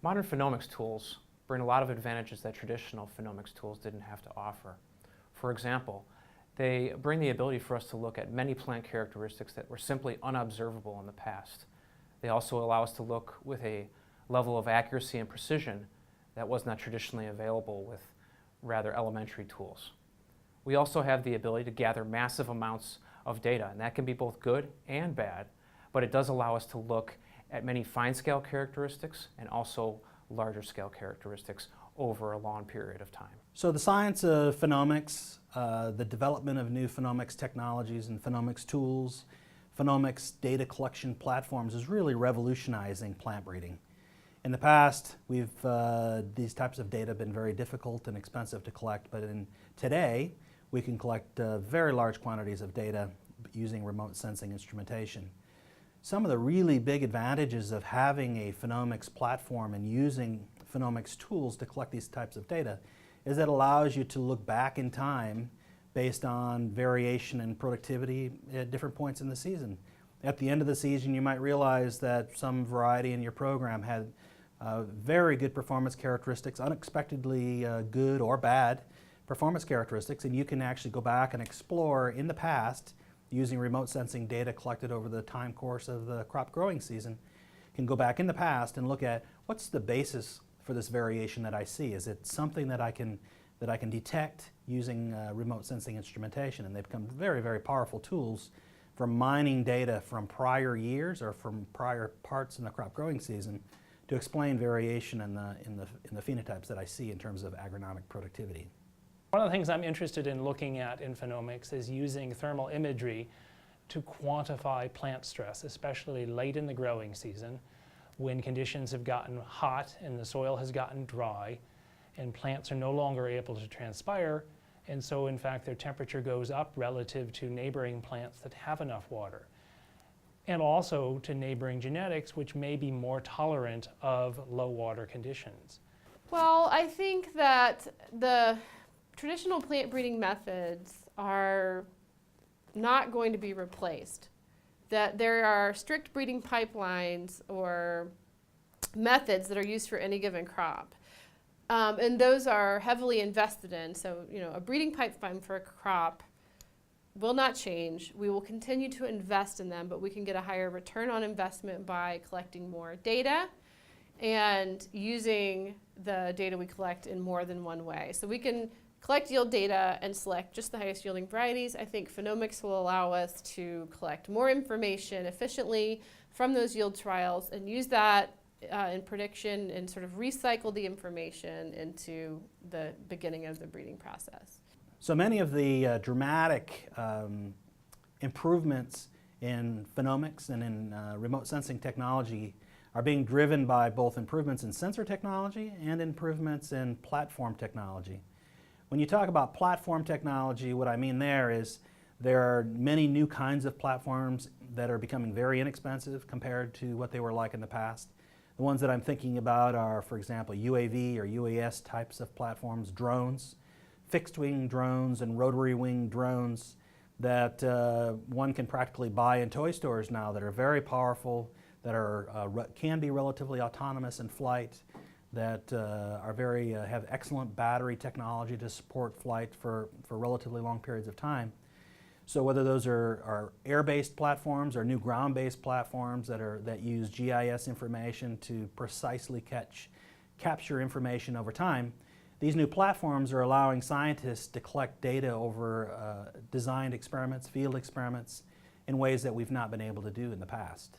Modern phenomics tools bring a lot of advantages that traditional phenomics tools didn't have to offer. For example, they bring the ability for us to look at many plant characteristics that were simply unobservable in the past. They also allow us to look with a level of accuracy and precision that was not traditionally available with rather elementary tools. We also have the ability to gather massive amounts of data, and that can be both good and bad, but it does allow us to look at many fine-scale characteristics and also larger scale characteristics over a long period of time. So the science of phenomics, the development of new phenomics technologies and phenomics tools, phenomics data collection platforms is really revolutionizing plant breeding. In the past, these types of data have been very difficult and expensive to collect, but today we can collect very large quantities of data using remote sensing instrumentation. Some of the really big advantages of having a phenomics platform and using phenomics tools to collect these types of data is that it allows you to look back in time based on variation in productivity at different points in the season. At the end of the season, you might realize that some variety in your program had very good performance characteristics, unexpectedly good or bad performance characteristics, and you can actually go back and explore in the past using remote sensing data collected over the time course of the crop growing season. Can go back in the past and look at what's the basis for this variation that I see. Is it something that I can detect using remote sensing instrumentation? And they become very, very powerful tools for mining data from prior years or from prior parts in the crop growing season to explain variation in the phenotypes that I see in terms of agronomic productivity. One of the things I'm interested in looking at in phenomics is using thermal imagery to quantify plant stress, especially late in the growing season when conditions have gotten hot and the soil has gotten dry and plants are no longer able to transpire, and so in fact their temperature goes up relative to neighboring plants that have enough water, and also to neighboring genetics which may be more tolerant of low water conditions. Well, I think that the traditional plant breeding methods are not going to be replaced. That there are strict breeding pipelines or methods that are used for any given crop. And those are heavily invested in. So, a breeding pipeline for a crop will not change. We will continue to invest in them, but we can get a higher return on investment by collecting more data and using the data we collect in more than one way. So we can collect yield data and select just the highest yielding varieties. I think phenomics will allow us to collect more information efficiently from those yield trials and use that in prediction and sort of recycle the information into the beginning of the breeding process. So many of the dramatic improvements in phenomics and in remote sensing technology are being driven by both improvements in sensor technology and improvements in platform technology. When you talk about platform technology, what I mean there is there are many new kinds of platforms that are becoming very inexpensive compared to what they were like in the past. The ones that I'm thinking about are, for example, UAV or UAS types of platforms, drones, fixed-wing drones and rotary-wing drones that one can practically buy in toy stores now that are very powerful, that can be relatively autonomous in flight, that have excellent battery technology to support flight for relatively long periods of time. So whether those are air-based platforms or new ground-based platforms that use GIS information to precisely capture information over time, these new platforms are allowing scientists to collect data over designed experiments, field experiments, in ways that we've not been able to do in the past.